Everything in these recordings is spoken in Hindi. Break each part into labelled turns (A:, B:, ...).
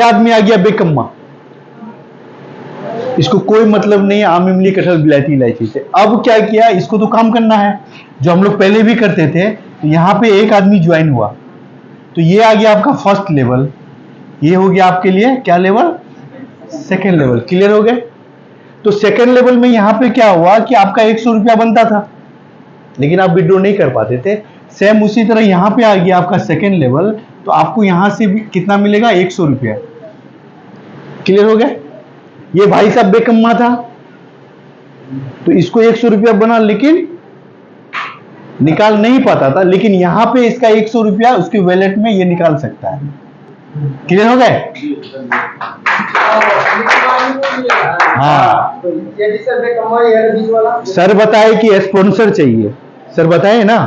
A: आदमी आ गया बेकम्मा, इसको कोई मतलब नहीं आम इमली कटहल बिलायती इलायची से। अब क्या किया, इसको तो काम करना है जो हम लोग पहले भी करते थे। तो यहाँ पे एक आदमी ज्वाइन हुआ, तो ये आ गया आपका फर्स्ट लेवल, ये हो गया आपके लिए क्या लेवल, सेकेंड लेवल। क्लियर हो गए। तो सेकेंड लेवल में यहाँ पे क्या हुआ कि आपका 100 रुपया बनता था, लेकिन आप विड्रॉ नहीं कर पाते थे। सेम उसी तरह यहाँ पे आ गया आपका सेकेंड लेवल, तो आपको यहाँ से भी कितना मिलेगा, 100 रुपया। क्लियर हो गया। ये भाई साहब बेकम्मा था, तो इसको 100 रुपया बना, लेकिन निकाल नहीं पाता था, लेकिन यहां पे इसका 100 रुपया उसके वॉलेट में ये निकाल सकता है। क्लियर हो गए। हाँ, सर बताए कि स्पॉन्सर चाहिए, सर बताए ना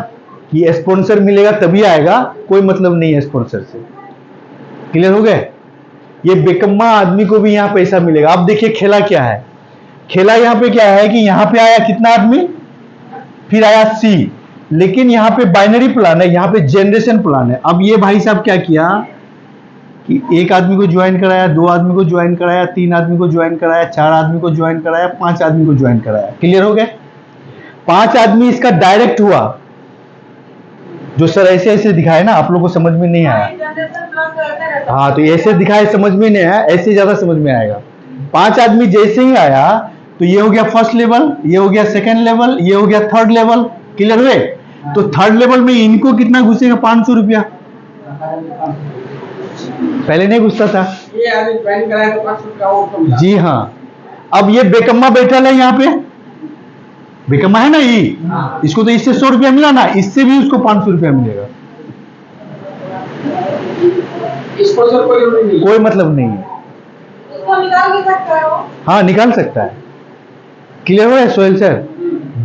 A: कि स्पॉन्सर मिलेगा तभी आएगा, कोई मतलब नहीं है स्पॉन्सर से। क्लियर हो गए। ये बेकम्मा आदमी को भी यहाँ पैसा मिलेगा। अब देखिए खेला क्या है, खेला यहाँ पे क्या है कि यहाँ पे आया कितना आदमी, फिर आया सी, लेकिन यहाँ पे बाइनरी प्लान है, यहाँ पे जनरेशन प्लान है। अब ये भाई साहब क्या किया कि एक आदमी को ज्वाइन कराया, 2 आदमी को ज्वाइन कराया, 3 आदमी को ज्वाइन कराया, 4 आदमी को ज्वाइन कराया, 5 आदमी को ज्वाइन कराया। क्लियर हो गए। 5 आदमी इसका डायरेक्ट हुआ, जो सर ऐसे ऐसे दिखाए ना, आप लोग को समझ में नहीं आया। हाँ, तो ऐसे दिखाए समझ में नहीं आया, ऐसे ज्यादा समझ में आएगा। 5 आदमी जैसे ही आया, तो ये हो गया फर्स्ट लेवल, ये हो गया सेकेंड लेवल, ये हो गया थर्ड लेवल। क्लियर हुए। तो थर्ड लेवल में इनको कितना घुसेगा, 500 रुपया। पहले नहीं घुसता था। जी हाँ। अब ये बेकम्मा बैठा है यहाँ पे, बेकम्मा है ना ये, इसको तो इससे 100 रुपया मिला ना, इससे भी उसको 500 रुपया मिलेगा। कोई मतलब नहीं है। निकाल सकता है वो? हाँ, निकाल सकता है। क्लियर हो है सोहेल सर।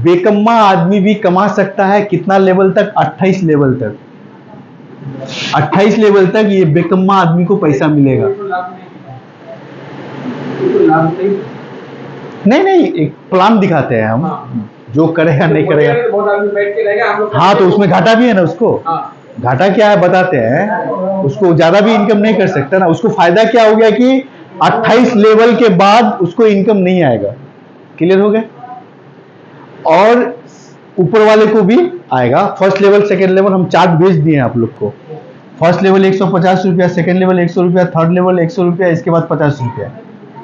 A: बेकम्मा आदमी भी कमा सकता है कितना लेवल तक, 28 लेवल तक। 28 लेवल तक ये बेकम्मा आदमी को पैसा मिलेगा। नहीं, एक प्लान दिखाते हैं हम, जो करेगा नहीं करेगा। हाँ, तो उसमें घाटा भी है ना उसको। घाटा क्या है बताते हैं, उसको ज्यादा भी इनकम नहीं कर सकता ना। उसको फायदा क्या हो गया कि 28 लेवल के बाद उसको इनकम नहीं आएगा। क्लियर हो गया। और ऊपर वाले को भी आएगा। फर्स्ट लेवल सेकेंड लेवल हम चार्ट भेज दिए हैं आप लोग को। फर्स्ट लेवल 150 रुपया, सेकेंड लेवल 100 रुपया, थर्ड लेवल 100 रुपया, इसके बाद 50 रुपया,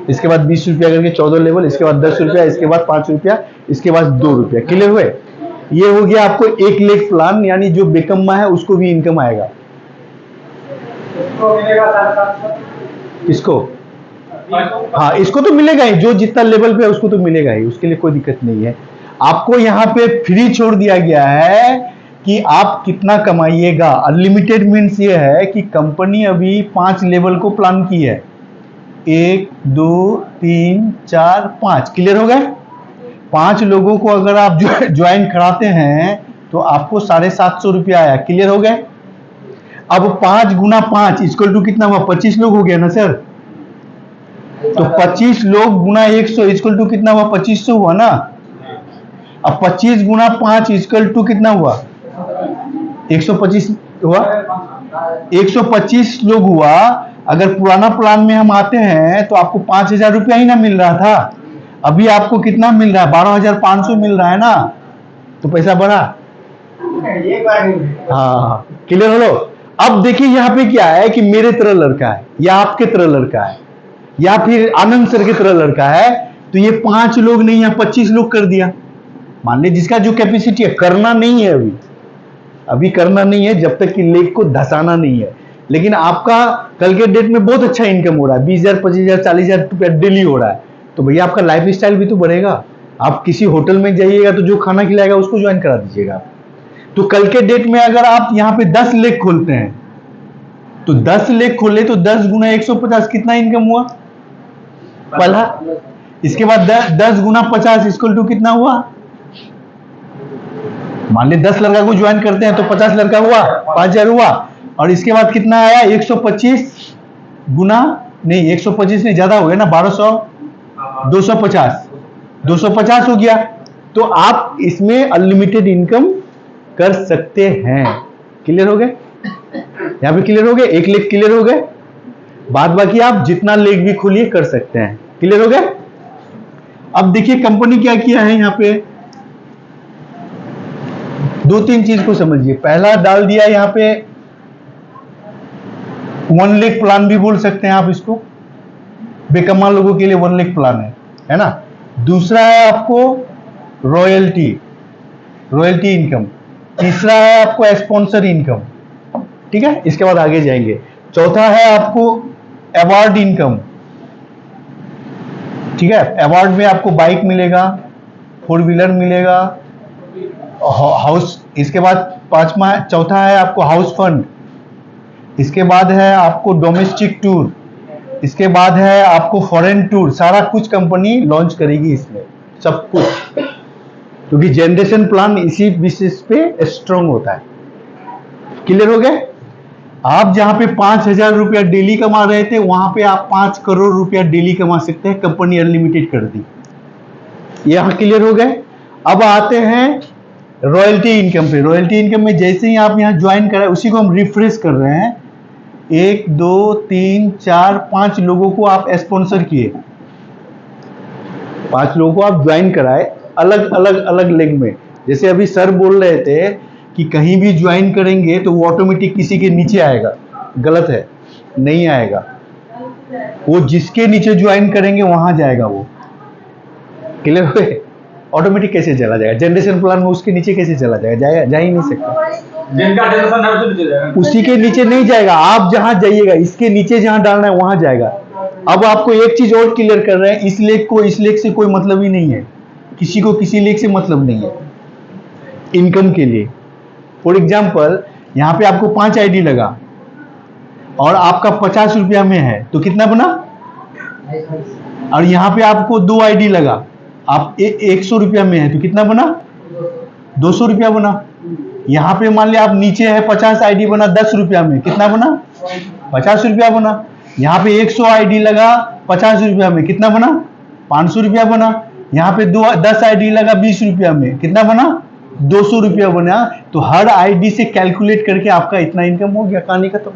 A: इसके बाद 20 रुपया करके 14 लेवल, इसके बाद 10 रुपया, इसके बाद 5 रुपया, इसके बाद 2 रुपया। क्लियर हुए। ये हो गया आपको 1 लेख प्लान, यानी जो बेकम्मा है उसको भी इनकम आएगा। इसको हाँ, इसको तो मिलेगा ही, जो जितना लेवल पे है उसको तो मिलेगा ही, उसके लिए कोई दिक्कत नहीं है। आपको यहाँ पे फ्री छोड़ दिया गया है कि आप कितना कमाइएगा। अनलिमिटेड मीन्स ये है कि कंपनी अभी 5 लेवल को प्लान की है, 1 2 3 4 5। क्लियर हो गए। 5 लोगों को अगर आप ज्वाइन कराते हैं तो आपको 750 रुपया आया। क्लियर हो गए। अब 5 गुना 5 इक्वल टू कितना हुआ, 25 लोग हो गया ना सर। तो 25 लोग गुना 100 इक्वल टू कितना हुआ, 2500 हुआ ना। अब 25 गुना 5 इक्वल टू कितना हुआ, 125 हुआ। 125 लोग हुआ। अगर पुराना प्लान में हम आते हैं तो आपको 5000 रुपया ही ना मिल रहा था, अभी आपको कितना मिल रहा है, 12500 मिल रहा है ना। तो पैसा बढ़ा। हाँ, क्लियर हो लो। अब देखिए यहाँ पे क्या है कि मेरे तरह लड़का है या आपके तरह लड़का है या फिर आनंद सर की तरह लड़का है, तो ये 5 लोग नहीं या 25 लोग कर दिया। मान लीजिए जिसका जो कैपेसिटी है, करना नहीं है अभी करना नहीं है, जब तक कि लेग को धसाना नहीं है। लेकिन आपका कल के डेट में बहुत अच्छा इनकम हो रहा है, 20,000 25,000 40,000 रुपया डेली हो रहा है, तो भैया आपका लाइफ स्टाइल भी तो बढ़ेगा। आप किसी होटल में जाइएगा तो जो खाना खिलाएगा उसको ज्वाइन करा दीजिएगा। तो कल के डेट में अगर आप यहाँ पे 10 लेग खोलते हैं, तो 10 लेग खोले तो 10 गुना 150 कितना इनकम हुआ पहला। इसके बाद 10 गुना 50 इक्वल टू कितना हुआ, मान ली 10 लड़का को ज्वाइन करते हैं तो 50 लड़का हुआ, 5000 हुआ। और इसके बाद कितना आया, 125 गुना नहीं, 125 नहीं, ज्यादा हो गया ना, 1200 250 हो गया। तो आप इसमें अनलिमिटेड इनकम कर सकते हैं। क्लियर हो गए। यहां पे क्लियर हो गए, 1 लेख क्लियर हो गए। बाद बाकी आप जितना लेग भी खोलिए कर सकते हैं। क्लियर हो गया? अब देखिए कंपनी क्या किया है यहाँ पे, दो तीन चीज को समझिए। पहला डाल दिया यहाँ पे 1 लाख प्लान भी बोल सकते हैं आप इसको, बेकमाल लोगों के लिए 1 लाख प्लान है ना। दूसरा है आपको रॉयल्टी, रॉयल्टी इनकम। तीसरा है आपको स्पॉन्सर इनकम, ठीक है, इसके बाद आगे जाएंगे। चौथा है आपको अवार्ड इनकम, ठीक है, अवार्ड में आपको बाइक मिलेगा, 4 व्हीलर मिलेगा, हाउस। इसके बाद पांचवा चौथा है आपको हाउस फंड, इसके बाद है आपको डोमेस्टिक टूर, इसके बाद है आपको फॉरेन टूर। सारा कुछ कंपनी लॉन्च करेगी इसमें, सब कुछ, क्योंकि जनरेशन प्लान इसी बेसिस पे स्ट्रांग होता है। क्लियर हो गया? आप जहां पे 5,000 रुपया डेली कमा रहे थे, वहां पे आप 5 करोड़ रुपया डेली कमा सकते हैं, कंपनी अनलिमिटेड कर दी। यहां क्लियर हो गए? अब आते हैं रॉयल्टी इनकम पे। रॉयल्टी इनकम में जैसे ही आप यहां ज्वाइन कराए, उसी को हम रिफ्रेश कर रहे हैं। 1 2 3 4 5 लोगों को आप स्पॉन्सर किए, 5 लोगों को आप ज्वाइन कराए अलग अलग अलग लेग में। जैसे अभी सर बोल रहे थे कि कहीं भी ज्वाइन करेंगे तो वो ऑटोमेटिक किसी के नीचे आएगा, गलत है, नहीं आएगा। वो जिसके नीचे ज्वाइन करेंगे वहां जाएगा वो। क्लियर हो? ऑटोमेटिक कैसे चला जाएगा? जनरेशन प्लान में उसके नीचे कैसे चला जाएगा? जाएगा, जा ही नहीं सकता।
B: जिनका जनरेशन है उसी नीचे जाएगा,
A: उसी के नीचे नहीं जाएगा। आप जहां जाइएगा, इसके नीचे जहां डालना है वहां जाएगा। अब आपको एक चीज और क्लियर कर रहे हैं, इस लेख को इस लेख से कोई मतलब ही नहीं है, किसी को किसी लेख से मतलब नहीं है इनकम के लिए। फॉर एग्जाम्पल, यहाँ पे आपको 5 आईडी लगा और आपका 50 रुपया में है, तो कितना बना? और यहाँ पे आपको 2 आईडी लगा, आप 100 रुपया में है, तो कितना बना? 200 रुपया बना। यहाँ पे मान लिया आप नीचे है, 50 आईडी बना 10 रुपया में, कितना बना? 50 रुपया बना। यहाँ पे 100 आईडी लगा 50 रुपया में, कितना बना? 500 रुपया बना। यहाँ पे 10 आईडी लगा 20 रुपया में, कितना बना? 200 रुपया बना। तो हर आईडी से कैलकुलेट करके आपका इतना इनकम हो गया, कहानी खत्म।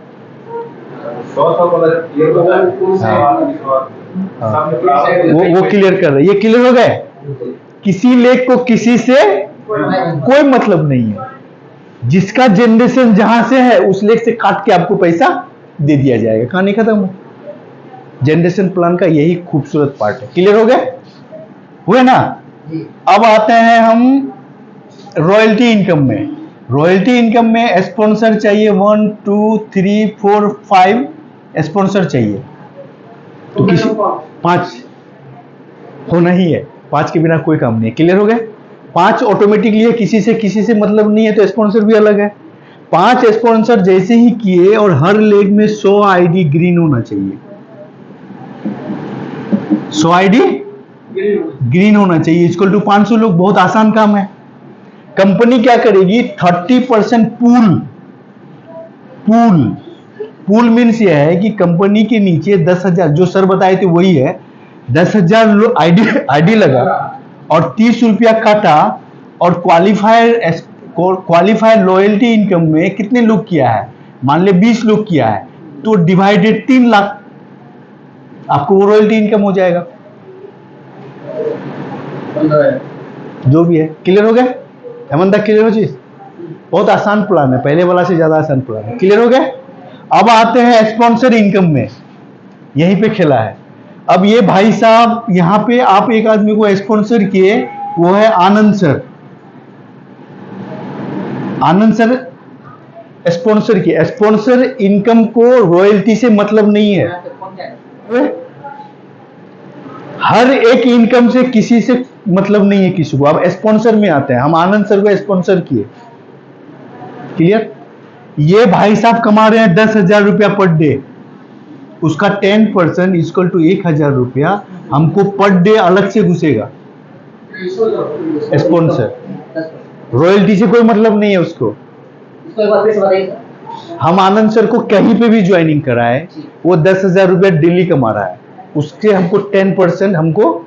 A: वो क्लियर कर रहे, ये क्लियर हो गए? किसी लेख को किसी से कोई मतलब नहीं है, जिसका जनरेशन जहां से है उस लेख से काट के आपको पैसा दे दिया जाएगा, कहानी खत्म। जनरेशन प्लान का यही खूबसूरत पार्ट है। क्लियर हो गए? हुए ना? अब आते हैं हम रॉयल्टी इनकम में। रॉयल्टी इनकम में स्पॉन्सर चाहिए, 1 2 3 4 5 स्पॉन्सर चाहिए, तो किसी 5 होना ही है, 5 के बिना कोई काम नहीं। क्लियर हो गए? 5 ऑटोमेटिकली है, किसी से मतलब नहीं है, तो स्पॉन्सर भी अलग है। 5 स्पॉन्सर जैसे ही किए, और हर लेग में 100 आईडी ग्रीन होना चाहिए, 100 आईडी ग्रीन होना चाहिए, इक्वल टू 500 लोग। बहुत आसान काम है। कंपनी क्या करेगी? 30% पूल मीन्स यह है कि कंपनी के नीचे 10,000, जो सर बताए थे वही है, 10,000 आईडी लगा और 30 रुपया काटा, और क्वालिफायर लॉयल्टी इनकम में कितने लोग किया है? मान ले 20 लोग किया है, तो डिवाइडेड 3 लाख, आपको वो रॉयल्टी इनकम हो जाएगा, जो भी है। क्लियर हो गया? हेमंत दा, क्लियर हो चीज? बहुत आसान प्लान है, पहले वाला से ज्यादा आसान प्लान है। क्लियर हो गया? अब आते हैं स्पॉन्सर इनकम में, यहीं पे खेला है। अब ये भाई साहब, यहां पे आप एक आदमी को स्पॉन्सर किए, वो है आनंद सर। आनंद सर स्पॉन्सर किए। स्पॉन्सर इनकम को रॉयल्टी से मतलब नहीं है, हर एक इनकम से किसी से मतलब नहीं है किसी को। अब स्पॉन्सर में आते हैं, हम आनंद सर को स्पॉन्सर किए। क्लियर? ये भाई साहब कमा रहे हैं 10,000 रुपया पर डे, उसका 10% इक्वल टू 1,000 रुपया हमको पर डे अलग से घुसेगा। स्पॉन्सर रॉयल्टी से कोई मतलब नहीं है उसको। हम आनंद सर को कहीं पे भी ज्वाइनिंग कराए, वो 10,000 रुपया डेली कमा रहा है, उसके हमको 10% हमको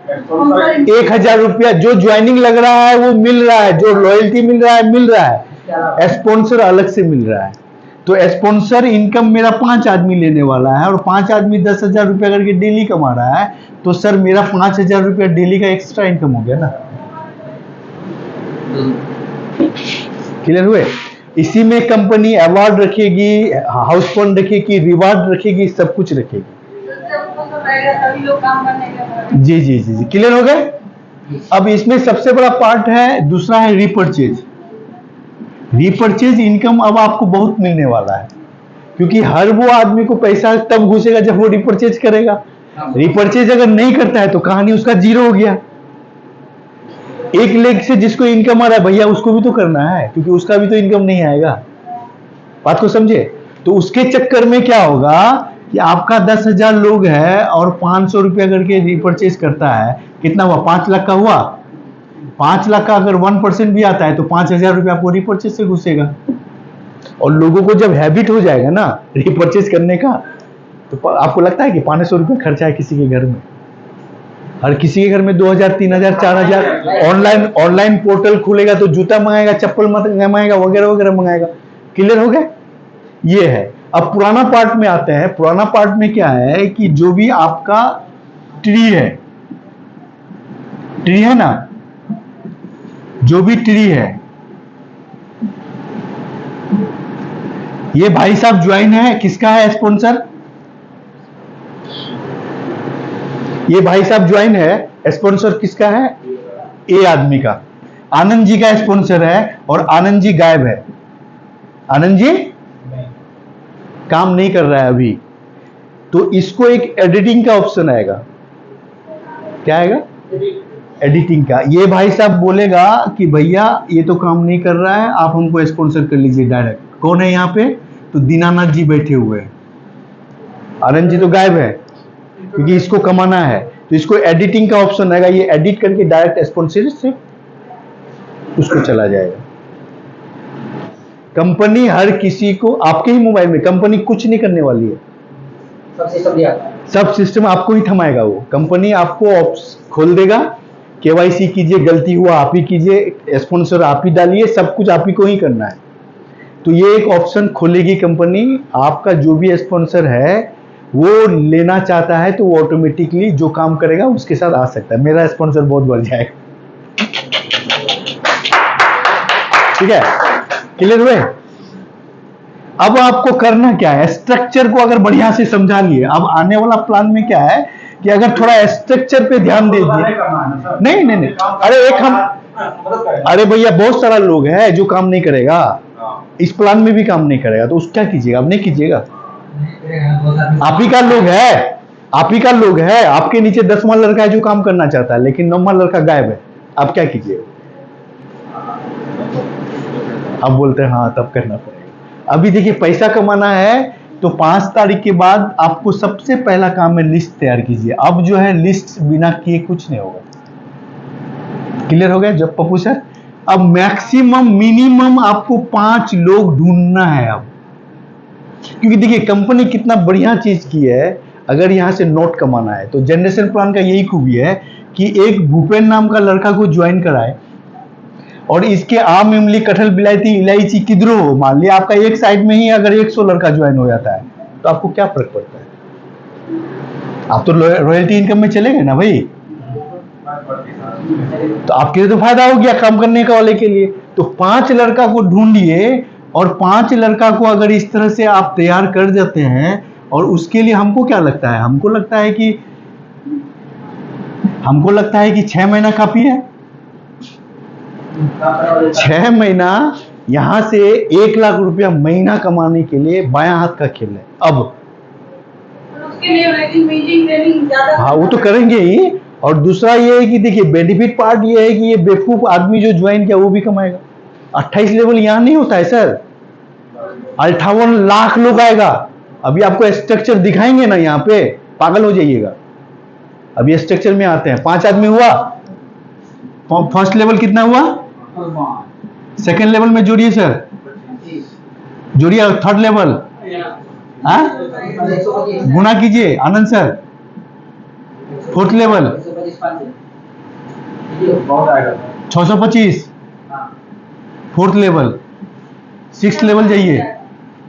A: 1,000 रुपया जो ज्वाइनिंग लग रहा है वो मिल रहा है, जो लॉयल्टी मिल रहा है मिल रहा है, स्पॉन्सर अलग से मिल रहा है। तो स्पॉन्सर इनकम मेरा 5 आदमी लेने वाला है और 5 आदमी 10,000 रुपया करके डेली कमा रहा है, तो सर मेरा 5,000 रुपया डेली का एक्स्ट्रा इनकम हो गया ना। क्लियर हुए? इसी में कंपनी अवार्ड रखेगी, हाउस फंड रखेगी, रिवार्ड रखेगी, सब कुछ रखेगी।
C: सभी लोग काम करने के
A: जी जी जी जी, क्लियर हो गए? अब इसमें सबसे बड़ा पार्ट है, दूसरा है रीपर्चेज। रीपर्चेज इनकम अब आपको बहुत मिलने वाला है, क्योंकि हर वो आदमी को पैसा तब घुसेगा जब वो रीपर्चेज करेगा। रीपर्चेज अगर नहीं करता है तो कहानी उसका जीरो हो गया। एक लेग से जिसको इनकम आ रहा है भैया उसको भी तो करना है, क्योंकि उसका भी तो इनकम नहीं आएगा। बात को समझे? तो उसके चक्कर में क्या होगा कि आपका 10,000 लोग है और 500 रुपया करके रीपर्चेज करता है, कितना हुआ? 5 लाख का हुआ। 5 लाख का अगर 1% भी आता है तो 5,000 रुपया आपको रीपर्चेज से घुसेगा। और लोगों को जब हैबिट हो जाएगा ना रीपर्चेज करने का, तो आपको लगता है कि 500 रुपया खर्चा है किसी के घर में? हर किसी के घर में 2,000, 3,000, 4,000। ऑनलाइन पोर्टल खुलेगा तो जूता मंगाएगा, चप्पल मंगाएगा, वगैरह वगैरह मंगाएगा। क्लियर हो गया? ये है। अब पुराना पार्ट में आते हैं। पुराना पार्ट में क्या है कि जो भी आपका ट्री है ना, जो भी ट्री है, ये भाई साहब ज्वाइन है, किसका है स्पॉन्सर? ये भाई साहब ज्वाइन है, स्पॉन्सर किसका है? ए आदमी का। आनंद जी का स्पॉन्सर है और आनंद जी गायब है। आनंद जी काम नहीं कर रहा है अभी, तो इसको एक एडिटिंग का ऑप्शन आएगा। क्या आएगा? एडिटिंग का। ये भाई साहब बोलेगा कि भैया ये तो काम नहीं कर रहा है, आप हमको स्पॉन्सर कर लीजिए डायरेक्ट। कौन है यहाँ पे? तो दीनानाथ जी बैठे हुए हैं। आनंद जी तो गायब है, क्योंकि इसको कमाना है, तो इसको एडिटिंग का ऑप्शन आएगा। ये एडिट करके डायरेक्ट स्पॉन्सर से उसको चला जाएगा। कंपनी हर किसी को, आपके ही मोबाइल में कंपनी कुछ नहीं करने वाली है, सब सिस्टम आपको ही थमाएगा। वो कंपनी आपको खोल देगा, केवाईसी कीजिए, गलती हुआ आप ही कीजिए, स्पॉन्सर आप ही डालिए, सब कुछ आप ही को ही करना है। तो ये एक ऑप्शन खोलेगी कंपनी। आपका जो भी स्पॉन्सर है वो लेना चाहता है तो वो ऑटोमेटिकली जो काम करेगा उसके साथ आ सकता है। मेरा स्पॉन्सर बहुत बढ़ जाएगा। ठीक है? क्लियर हुए? अब आपको करना क्या है? स्ट्रक्चर को अगर बढ़िया से समझा लिए, अब आने वाला प्लान में क्या है कि अगर थोड़ा स्ट्रक्चर पे ध्यान दे दिए। नहीं नहीं नहीं, अरे भैया बहुत सारा लोग है जो काम नहीं करेगा, इस प्लान में भी काम नहीं करेगा, तो उस क्या कीजिएगा? अब नहीं कीजिएगा। आप ही का लोग है, आप ही का लोग है, आपके नीचे 10वां लड़का है जो काम करना चाहता है, लेकिन 9वां लड़का गायब है। आप क्या कीजिएगा? अब बोलते हैं हाँ तब करना पड़ेगा। अभी देखिए पैसा कमाना है तो 5 तारीख के बाद आपको सबसे पहला काम है लिस्ट तैयार कीजिए। अब जो है लिस्ट बिना किए कुछ नहीं होगा। क्लियर हो गया जब पप्पू सर? अब मैक्सिमम मिनिमम आपको 5 लोग ढूंढना है अब, क्योंकि देखिए कंपनी कितना बढ़िया चीज की है। अगर यहां से नोट कमाना है तो जनरेशन प्लान का यही खूबी है कि एक भूपेन नाम का लड़का को ज्वाइन कराए और इसके आम, इमली, कटहल, बिलायती, इलायची किधरो हो, मान लिया आपका एक साइड में ही अगर 100 लड़का ज्वाइन हो जाता है तो आपको क्या फर्क पड़ता है? आप तो रॉयल्टी इनकम में चले गए ना भाई, तो आपके लिए तो फायदा हो गया काम करने का वाले के लिए। तो 5 लड़का को ढूंढिए और 5 लड़का को अगर इस तरह से आप तैयार कर देते हैं, और उसके लिए हमको क्या लगता है? हमको लगता है कि 6 महीना काफी है। 6 महीना यहां से 1 लाख रुपया महीना कमाने के लिए बायां हाथ का खेल है। अब
C: उसके लिए मीटिंग ट्रेनिंग ज्यादा,
A: हाँ वो तो करेंगे ही। और दूसरा ये है कि देखिए बेनिफिट पार्ट ये है कि ये बेवकूफ आदमी जो ज्वाइन किया वो भी कमाएगा। 28 लेवल यहां नहीं होता है सर, 58 लाख लोग आएगा। अभी आपको स्ट्रक्चर दिखाएंगे ना, यहाँ पे पागल हो जाइएगा। अभी स्ट्रक्चर में आते हैं। 5 आदमी हुआ, फर्स्ट लेवल कितना हुआ? सेकेंड लेवल में जोड़िए सर, जोड़िए। थर्ड लेवल गुना कीजिए Anand sir. Fourth level 625, fourth level. 6th level जाइए,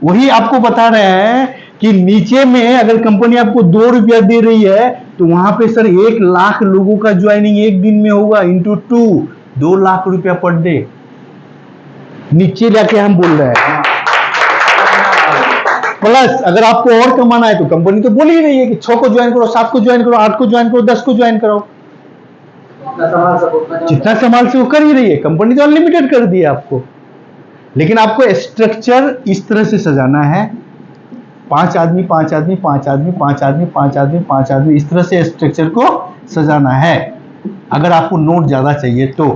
A: वही आपको बता रहे हैं कि नीचे में अगर कंपनी आपको 2 रुपया दे रही है तो वहां पे सर 1 लाख लोगों का ज्वाइनिंग एक दिन में होगा इंटू 2 लाख रुपया पर डे। नीचे जाके हम बोल रहे हैं प्लस अगर आपको और कमाना है तो कंपनी तो बोल ही रही है कि 6 को ज्वाइन करो, 7 को ज्वाइन करो, 8 को ज्वाइन करो, 10 को ज्वाइन करो। जितना संभाल से वो कर ही रही है, कंपनी तो अनलिमिटेड कर दी है आपको। लेकिन आपको स्ट्रक्चर इस तरह से सजाना है, 5 आदमी 5 आदमी 5 आदमी 5 आदमी 5 आदमी 5 आदमी, इस तरह से स्ट्रक्चर को सजाना है। अगर आपको नोट ज्यादा चाहिए तो